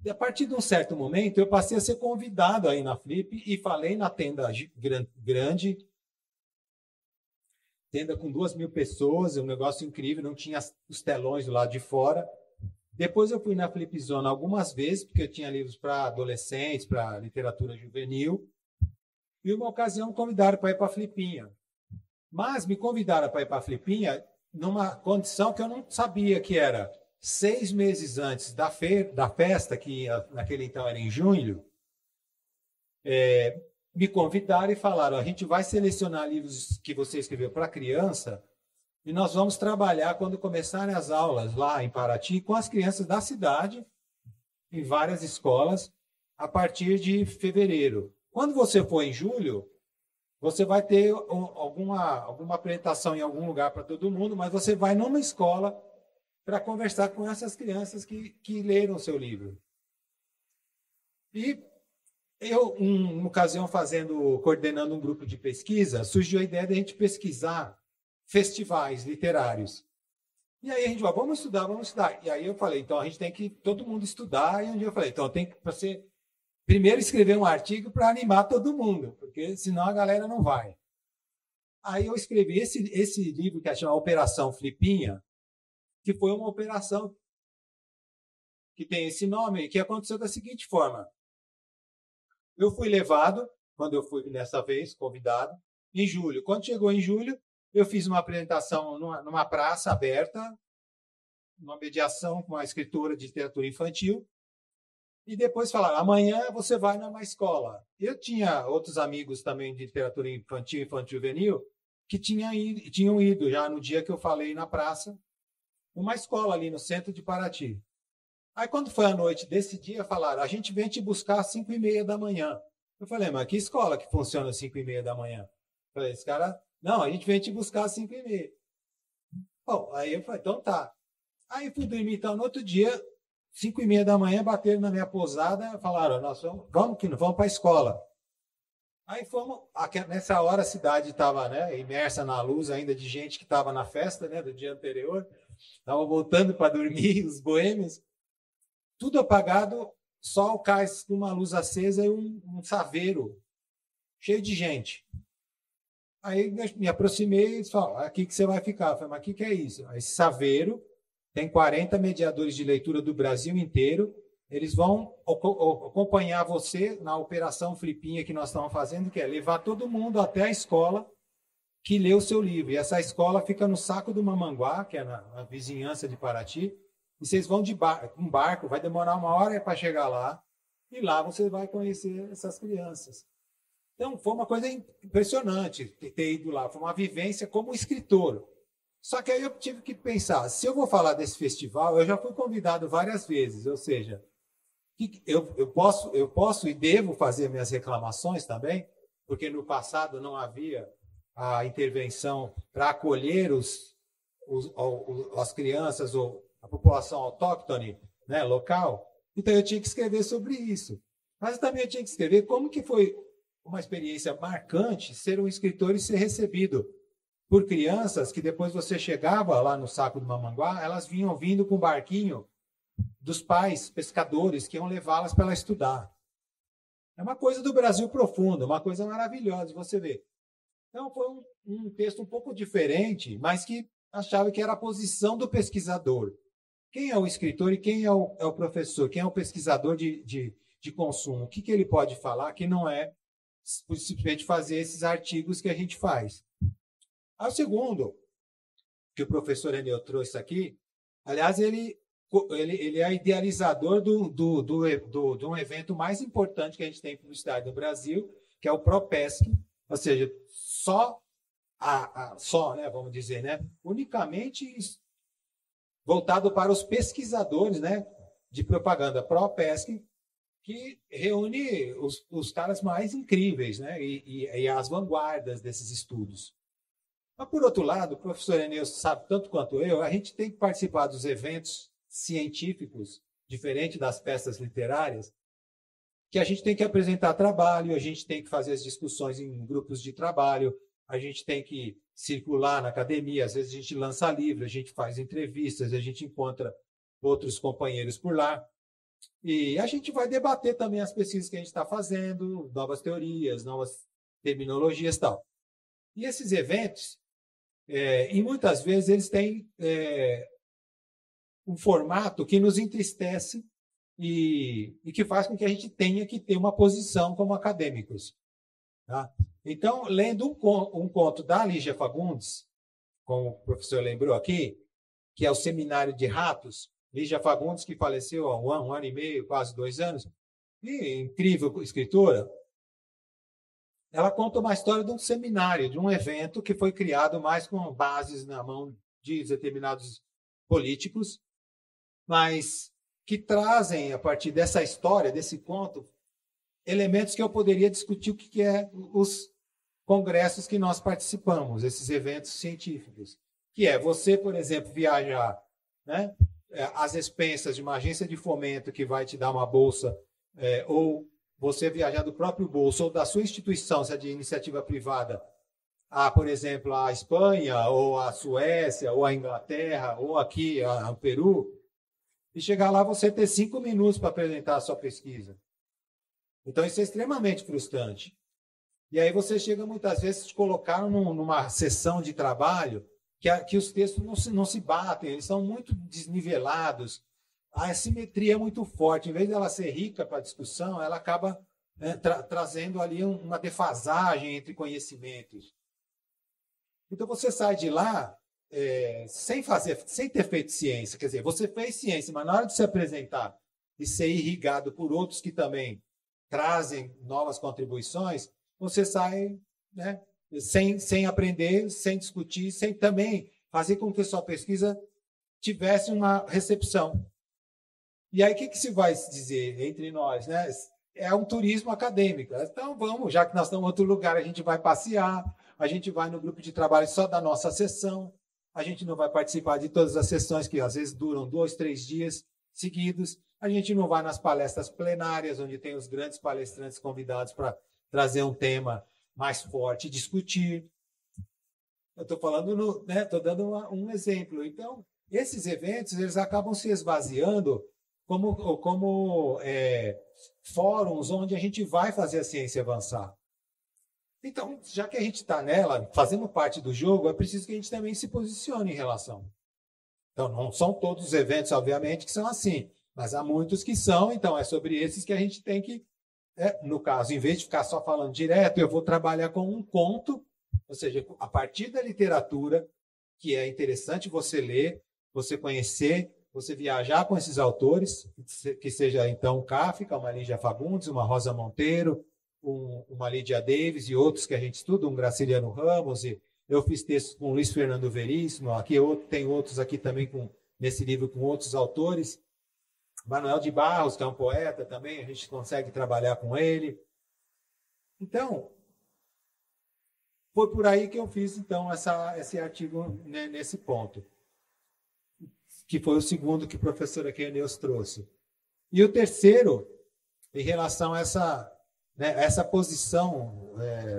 E a partir de um certo momento, eu passei a ser convidado aí na Flip e falei na tenda grande, tenda com 2.000 pessoas, um negócio incrível, não tinha os telões do lado de fora. Depois eu fui na Flipzona algumas vezes, porque eu tinha livros para adolescentes, para literatura juvenil, e uma ocasião me convidaram para ir para a Flipinha. Mas me convidaram para ir para a Flipinha numa condição que eu não sabia, que era 6 meses antes da festa, que naquele então era em junho, me convidaram e falaram: a gente vai selecionar livros que você escreveu para criança e nós vamos trabalhar quando começarem as aulas lá em Paraty com as crianças da cidade, em várias escolas, a partir de fevereiro. Quando você for em julho, você vai ter alguma apresentação em algum lugar para todo mundo, mas você vai numa escola para conversar com essas crianças que leram o seu livro. E eu, uma ocasião, coordenando um grupo de pesquisa, surgiu a ideia de a gente pesquisar festivais literários. E aí a gente falou: vamos estudar. E aí eu falei: então a gente tem que todo mundo estudar. E um dia eu falei: então tem que você primeiro escrever um artigo para animar todo mundo, porque senão a galera não vai. Aí eu escrevi esse livro que é chamado Operação Flipinha, que foi uma operação que tem esse nome, que aconteceu da seguinte forma: eu fui levado quando eu fui nessa vez, convidado, em julho. Quando chegou em julho, eu fiz uma apresentação numa praça aberta, uma mediação com a escritora de literatura infantil, e depois falaram, amanhã você vai numa escola. Eu tinha outros amigos também de literatura infantil, infantil-juvenil, que tinham ido já no dia que eu falei na praça, numa escola ali no centro de Paraty. Aí, quando foi a noite desse dia, falaram, a gente vem te buscar às 5h30 da manhã. Eu falei, mas que escola que funciona às 5h30 da manhã? Eu falei, esse cara, não, a gente vem te buscar às 5h30. Bom, aí eu falei, então tá. Aí fui dormir, então, no outro dia, 5h30 da manhã, bateram na minha pousada, falaram, nós vamos para a escola. Aí fomos, nessa hora a cidade estava, né, imersa na luz ainda de gente que estava na festa, né, do dia anterior, estava voltando para dormir, os boêmios, tudo apagado, só o cais com uma luz acesa e um saveiro cheio de gente. Aí me aproximei e disse, aqui que você vai ficar. Eu falei, mas o que é isso? Esse saveiro tem 40 mediadores de leitura do Brasil inteiro. Eles vão acompanhar você na operação Flipinha que nós estamos fazendo, que é levar todo mundo até a escola que lê o seu livro. E essa escola fica no Saco do Mamanguá, que é na vizinhança de Paraty. E vocês vão de barco, vai demorar 1 hora para chegar lá. E lá você vai conhecer essas crianças. Então, foi uma coisa impressionante ter ido lá. Foi uma vivência como escritor. Só que aí eu tive que pensar, se eu vou falar desse festival, eu já fui convidado várias vezes, ou seja, eu posso e devo fazer minhas reclamações também, porque no passado não havia a intervenção para acolher as crianças ou a população autóctone, né, local. Então, eu tinha que escrever sobre isso. Mas também eu tinha que escrever como que foi uma experiência marcante ser um escritor e ser recebido por crianças que depois você chegava lá no Saco do Mamanguá, elas vinham vindo com o barquinho dos pais pescadores que iam levá-las para ela estudar. É uma coisa do Brasil profundo, uma coisa maravilhosa de você ver. Então, foi um texto um pouco diferente, mas que achava que era a posição do pesquisador. Quem é o escritor e quem é o professor? Quem é o pesquisador de consumo? O que ele pode falar que não é simplesmente fazer esses artigos que a gente faz? O segundo, que o professor Enel trouxe aqui, aliás, ele é idealizador de um evento mais importante que a gente tem em publicidade no Brasil, que é o ProPesc, ou seja, né, vamos dizer, né, unicamente voltado para os pesquisadores, né, de propaganda ProPesc, que reúne os caras mais incríveis, né, e as vanguardas desses estudos. Mas, por outro lado, o professor Enel sabe tanto quanto eu, a gente tem que participar dos eventos científicos, diferente das peças literárias, que a gente tem que apresentar trabalho, a gente tem que fazer as discussões em grupos de trabalho, a gente tem que circular na academia, às vezes a gente lança livro, a gente faz entrevistas, a gente encontra outros companheiros por lá. E a gente vai debater também as pesquisas que a gente está fazendo, novas teorias, novas terminologias e tal. E esses eventos, e muitas vezes eles têm um formato que nos entristece e que faz com que a gente tenha que ter uma posição como acadêmicos. Tá? Então, lendo um conto da Lígia Fagundes, como o professor lembrou aqui, que é o Seminário de Ratos, Lígia Fagundes, que faleceu há um ano e meio, quase 2 anos, e incrível escritora, ela conta uma história de um seminário, de um evento que foi criado mais com bases na mão de determinados políticos, mas que trazem, a partir dessa história, desse conto, elementos que eu poderia discutir o que é os congressos que nós participamos, esses eventos científicos. Que é você, por exemplo, viajar, né, às expensas de uma agência de fomento que vai te dar uma bolsa, ou você viajar do próprio bolso, ou da sua instituição, se é de iniciativa privada, por exemplo, a Espanha, ou a Suécia, ou a Inglaterra, ou aqui ao Peru, e chegar lá você ter 5 minutos para apresentar a sua pesquisa. Então, isso é extremamente frustrante. E aí você chega, muitas vezes, te colocaram numa sessão de trabalho que os textos não se batem, eles são muito desnivelados, a assimetria é muito forte. Em vez dela ser rica para a discussão, ela acaba trazendo ali uma defasagem entre conhecimentos. Então você sai de lá sem ter feito ciência. Quer dizer, você fez ciência, mas na hora de se apresentar e ser irrigado por outros que também trazem novas contribuições, você sai, né, sem aprender, sem discutir, sem também fazer com que a sua pesquisa tivesse uma recepção. E aí, o que se vai dizer entre nós? Né? É um turismo acadêmico. Então, vamos, já que nós estamos em outro lugar, a gente vai passear, a gente vai no grupo de trabalho só da nossa sessão, a gente não vai participar de todas as sessões, que às vezes duram 2, 3 dias seguidos, a gente não vai nas palestras plenárias, onde tem os grandes palestrantes convidados para trazer um tema mais forte e discutir. Eu estou falando, estou dando um exemplo. Então, esses eventos eles acabam se esvaziando como fóruns onde a gente vai fazer a ciência avançar. Então, já que a gente está nela, fazendo parte do jogo, é preciso que a gente também se posicione em relação. Então, não são todos os eventos, obviamente, que são assim, mas há muitos que são, então é sobre esses que a gente tem que, no caso, em vez de ficar só falando direto, eu vou trabalhar com um conto, ou seja, a partir da literatura, que é interessante você ler, você conhecer, você viajar com esses autores, que seja, então, o Kafka, uma Lígia Fagundes, uma Rosa Monteiro, uma Lídia Davis e outros que a gente estuda, um Graciliano Ramos, e eu fiz textos com Luiz Fernando Veríssimo, aqui tem outros aqui também nesse livro com outros autores, Manuel de Barros, que é um poeta também, a gente consegue trabalhar com ele. Então, foi por aí que eu fiz, então, esse artigo, né, nesse ponto, que foi o segundo que a professora Keneus trouxe. E o terceiro, em relação a essa posição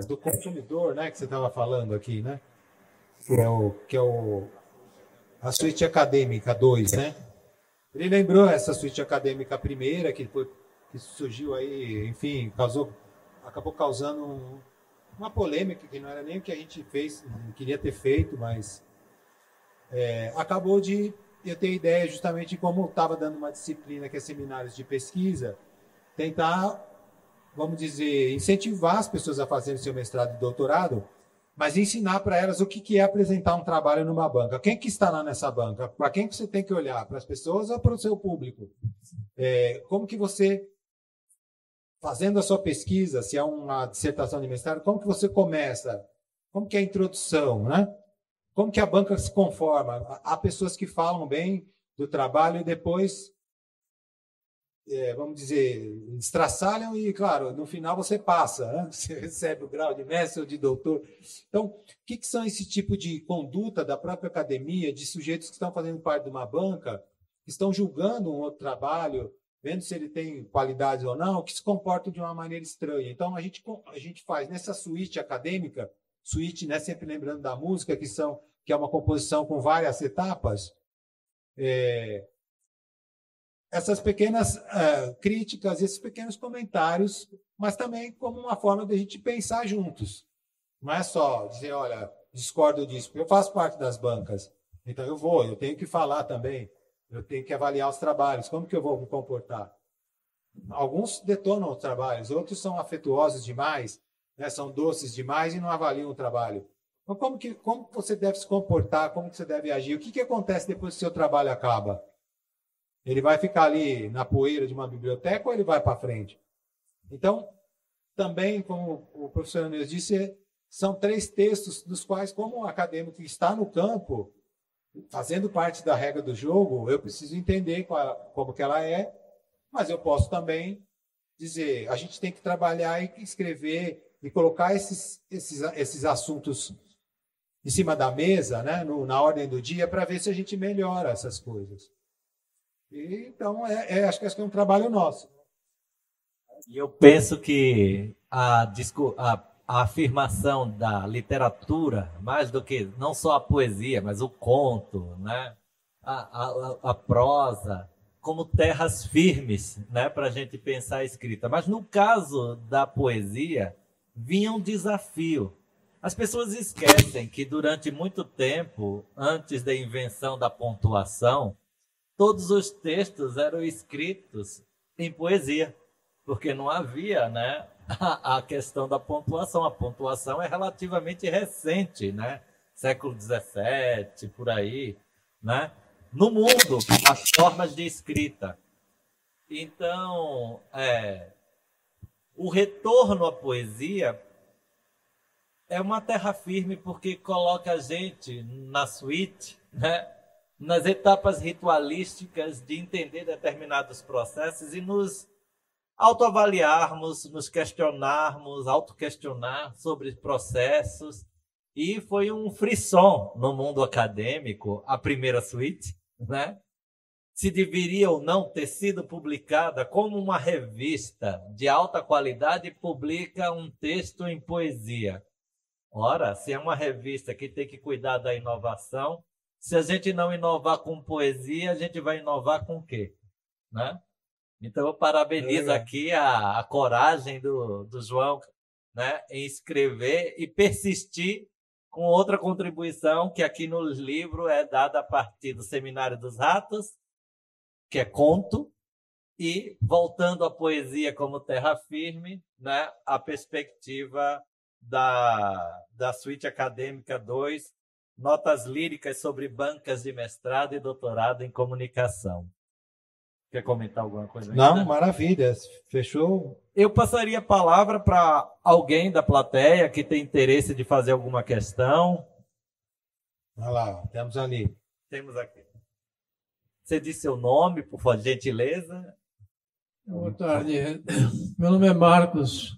do consumidor, né, que você estava falando aqui, né, que é a suíte acadêmica 2, né? Ele lembrou essa suíte acadêmica primeira, que surgiu aí, enfim, acabou causando uma polêmica, que não era nem o que a gente fez, não queria ter feito, mas acabou de eu ter ideia justamente de como estava dando uma disciplina que é seminários de pesquisa, tentar, vamos dizer, incentivar as pessoas a fazerem seu mestrado e doutorado, mas ensinar para elas o que é apresentar um trabalho numa banca. Quem que está lá nessa banca? Para quem que você tem que olhar? Para as pessoas ou para o seu público? Como que você, fazendo a sua pesquisa, se é uma dissertação de mestrado, como que você começa? Como que é a introdução, né? Como que a banca se conforma? Há pessoas que falam bem do trabalho e depois, vamos dizer, estraçalham e, claro, no final você passa, né? Você recebe o grau de mestre ou de doutor. Então, o que são esse tipo de conduta da própria academia, de sujeitos que estão fazendo parte de uma banca, que estão julgando um outro trabalho, vendo se ele tem qualidades ou não, que se comportam de uma maneira estranha. Então, a gente faz nessa suíte acadêmica, suíte, né, sempre lembrando da música, que é uma composição com várias etapas, essas pequenas críticas, esses pequenos comentários, mas também como uma forma de a gente pensar juntos. Não é só dizer, olha, discordo disso, porque eu faço parte das bancas, então eu tenho que falar também, eu tenho que avaliar os trabalhos, como que eu vou me comportar? Alguns detonam os trabalhos, outros são afetuosos demais, né, são doces demais e não avaliam o trabalho. Então, como você deve se comportar, como que você deve agir? O que acontece depois que o seu trabalho acaba? Ele vai ficar ali na poeira de uma biblioteca ou ele vai para frente? Então, também, como o professor Neus disse, são 3 textos dos quais, como o acadêmico está no campo, fazendo parte da regra do jogo, eu preciso entender como que ela é, mas eu posso também dizer, a gente tem que trabalhar e escrever e colocar esses assuntos em cima da mesa, né, na ordem do dia, para ver se a gente melhora essas coisas. E, então, acho que é um trabalho nosso. E eu penso que a afirmação da literatura, mais do que não só a poesia, mas o conto, né, a prosa, como terras firmes, né, para a gente pensar a escrita. Mas no caso da poesia, vinha um desafio. As pessoas esquecem que durante muito tempo, antes da invenção da pontuação, todos os textos eram escritos em poesia. porque não havia, né, a questão da pontuação. A pontuação é relativamente recente, né? Século XVII, por aí, né? No mundo, as formas de escrita. Então, o retorno à poesia é uma terra firme porque coloca a gente na suíte, né? Nas etapas ritualísticas de entender determinados processos e nos autoavaliarmos, nos questionarmos, autoquestionar sobre processos. E foi um frisson no mundo acadêmico, a primeira suíte, né? Se deveria ou não ter sido publicada como uma revista de alta qualidade publica um texto em poesia. Ora, se é uma revista que tem que cuidar da inovação, se a gente não inovar com poesia, a gente vai inovar com o quê? Né? Então, eu parabenizo aqui a coragem do João, né, em escrever e persistir com outra contribuição que aqui no livro é dada a partir do Seminário dos Ratos, que é conto, e voltando à poesia como terra firme, né, a perspectiva da Suíte Acadêmica 2, notas líricas sobre bancas de mestrado e doutorado em comunicação. Quer comentar alguma coisa ainda? Não, maravilha, fechou. Eu passaria a palavra para alguém da plateia que tem interesse de fazer alguma questão. Olha lá, temos ali. Temos aqui. Você disse seu nome, por gentileza? Boa tarde. Meu nome é Marcos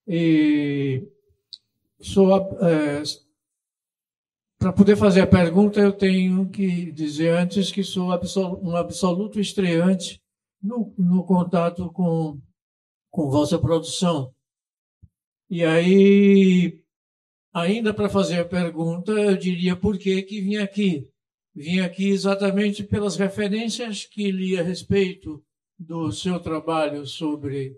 e para poder fazer a pergunta, eu tenho que dizer antes que sou um absoluto estreante no contato com vossa produção. E aí, ainda para fazer a pergunta, eu diria por que vim aqui. Vim aqui exatamente pelas referências que li a respeito do seu trabalho sobre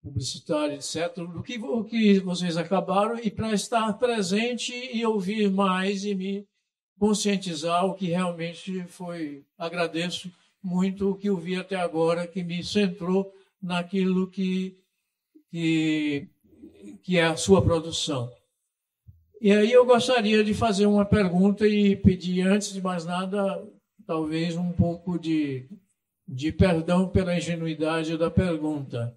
publicitário, etc., o que vocês acabaram, e para estar presente e ouvir mais e me conscientizar o que realmente foi. Agradeço muito o que eu vi até agora, que me centrou naquilo que é a sua produção. E aí eu gostaria de fazer uma pergunta e pedir, antes de mais nada, talvez um pouco de perdão pela ingenuidade da pergunta.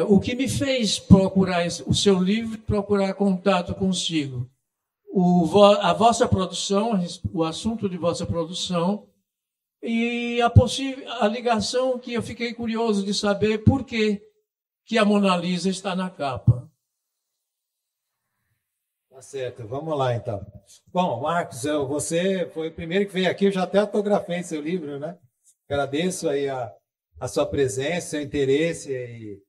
O que me fez procurar o seu livro, procurar contato consigo? A vossa produção, o assunto de vossa produção e a ligação que eu fiquei curioso de saber por que a Mona Lisa está na capa. Tá certo, vamos lá então. Bom, Marcos, você foi o primeiro que veio aqui, eu já até autografei seu livro, né? Agradeço aí a sua presença, seu interesse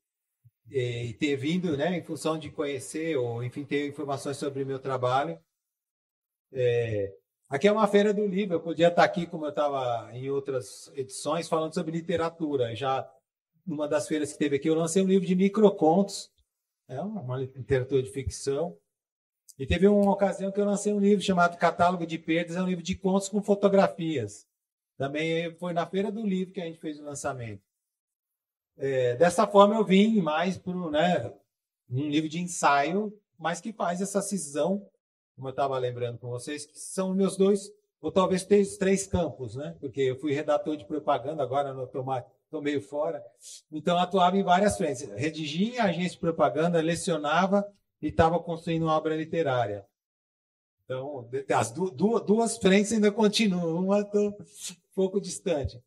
e ter vindo, né, em função de conhecer ou, enfim, ter informações sobre o meu trabalho. Aqui é uma feira do livro, eu podia estar aqui, como eu estava em outras edições, falando sobre literatura. Já numa das feiras que teve aqui, eu lancei um livro de microcontos, uma literatura de ficção. E teve uma ocasião que eu lancei um livro chamado Catálogo de Perdas, é um livro de contos com fotografias. Também foi na feira do livro que a gente fez o lançamento. Dessa forma eu vim mais para um livro de ensaio, mas que faz essa cisão, como eu estava lembrando com vocês, que são meus dois, ou talvez três campos, né? Porque eu fui redator de propaganda, agora não estou meio fora. Então, atuava em várias frentes. Redigia em agência de propaganda, lecionava e estava construindo uma obra literária. Então, as duas frentes ainda continuam, uma estou um pouco distante.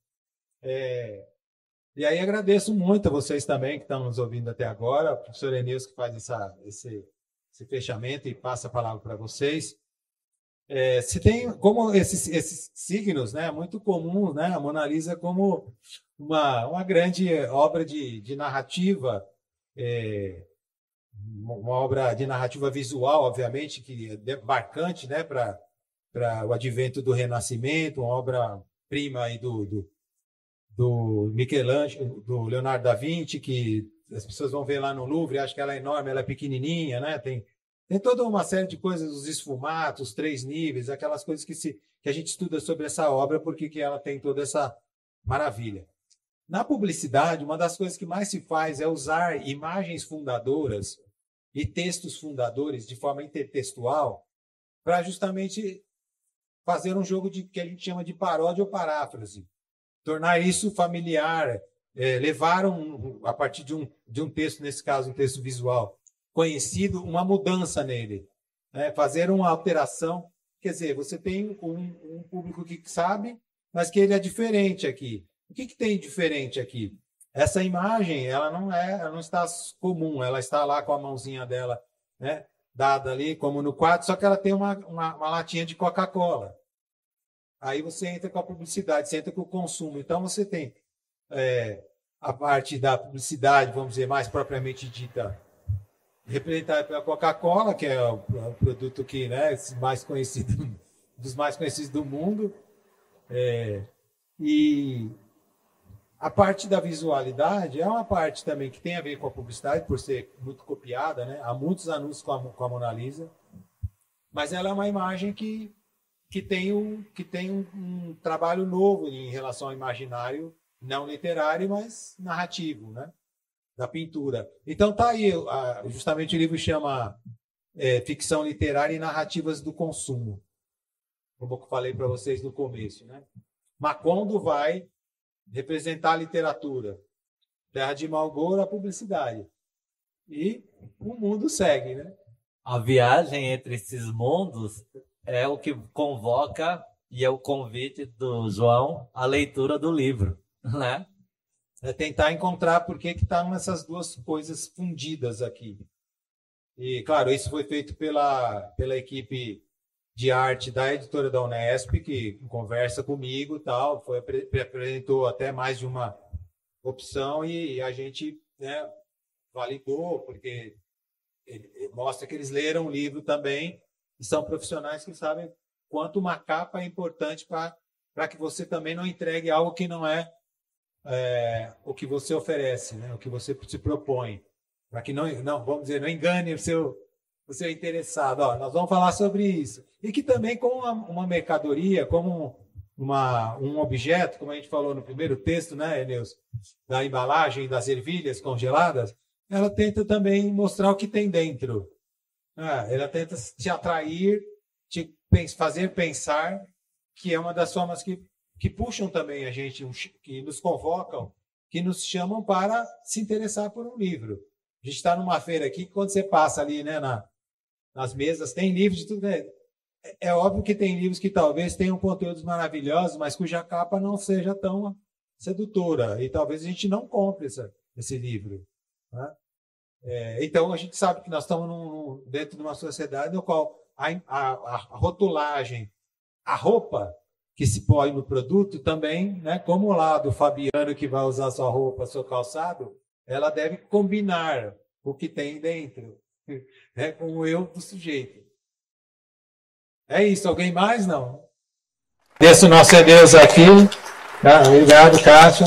E aí agradeço muito a vocês também que estão nos ouvindo até agora, o professor Eneus que faz esse fechamento e passa a palavra para vocês. Se tem como esses signos, né, muito comuns, né, a Mona Lisa como uma grande obra de narrativa, uma obra de narrativa visual, obviamente, que é marcante, né, para o advento do Renascimento, uma obra-prima aí do Michelangelo, do Leonardo da Vinci, que as pessoas vão ver lá no Louvre, acham que ela é enorme, ela é pequenininha, né? Tem toda uma série de coisas, os esfumatos, os 3 níveis, aquelas coisas que a gente estuda sobre essa obra, porque que ela tem toda essa Maravilha. Na publicidade, uma das coisas que mais se faz é usar imagens fundadoras e textos fundadores de forma intertextual para justamente fazer um jogo que a gente chama de paródia ou paráfrase. Tornar isso familiar, levar, a partir de um texto, nesse caso, um texto visual conhecido, uma mudança nele. Fazer uma alteração. Quer dizer, você tem um público que sabe, mas que ele é diferente aqui. O que tem diferente aqui? Essa imagem, ela não está comum, ela está lá com a mãozinha dela, né, dada ali, como no quadro, só que ela tem uma latinha de Coca-Cola. Aí você entra com a publicidade, você entra com o consumo. Então, você tem a parte da publicidade, vamos dizer, mais propriamente dita, representada pela Coca-Cola, que é o produto que, né, mais conhecido, dos mais conhecidos do mundo. E a parte da visualidade é uma parte também que tem a ver com a publicidade, por ser muito copiada, né? Há muitos anúncios com a Mona Lisa, mas ela é uma imagem que tem um trabalho novo em relação ao imaginário, não literário, mas narrativo, né? Da pintura. Então tá aí, justamente o livro chama Ficção Literária e Narrativas do Consumo, como eu falei para vocês no começo, né? Macondo vai representar a literatura, Terra de Malboro, a publicidade. E o mundo segue, né? A viagem entre esses mundos é o que convoca e é o convite do João à leitura do livro, né? É tentar encontrar por que estão essas duas coisas fundidas aqui. E, claro, isso foi feito pela equipe de arte da editora da Unesp, que conversa comigo, tal, apresentou até mais de uma opção e a gente, né, validou, porque mostra que eles leram o livro também e são profissionais que sabem quanto uma capa é importante para que você também não entregue algo que não é o que você oferece, né, o que você se propõe, para que não, vamos dizer, não engane o seu interessado. Nós vamos falar sobre isso. E que também, como uma mercadoria, como um objeto, como a gente falou no primeiro texto, né, Eneus, da embalagem das ervilhas congeladas, ela tenta também mostrar o que tem dentro. Ela tenta te atrair, te fazer pensar, que é uma das formas que puxam também a gente, que nos convocam, que nos chamam para se interessar por um livro. A gente está numa feira aqui, que quando você passa ali, né, nas mesas, tem livros de tudo. Né? É óbvio que tem livros que talvez tenham conteúdos maravilhosos, mas cuja capa não seja tão sedutora. E talvez a gente não compre esse livro. Né? Então, a gente sabe que nós estamos dentro de uma sociedade no qual a rotulagem, a roupa que se põe no produto também, né, como lá do Fabiano que vai usar sua roupa, seu calçado, ela deve combinar o que tem dentro, né, com o eu do sujeito. É isso. Alguém mais? Não? Desço nosso Deus aqui. Obrigado, Kátia.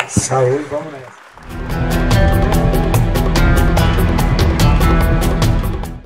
Saúde, vamos nessa.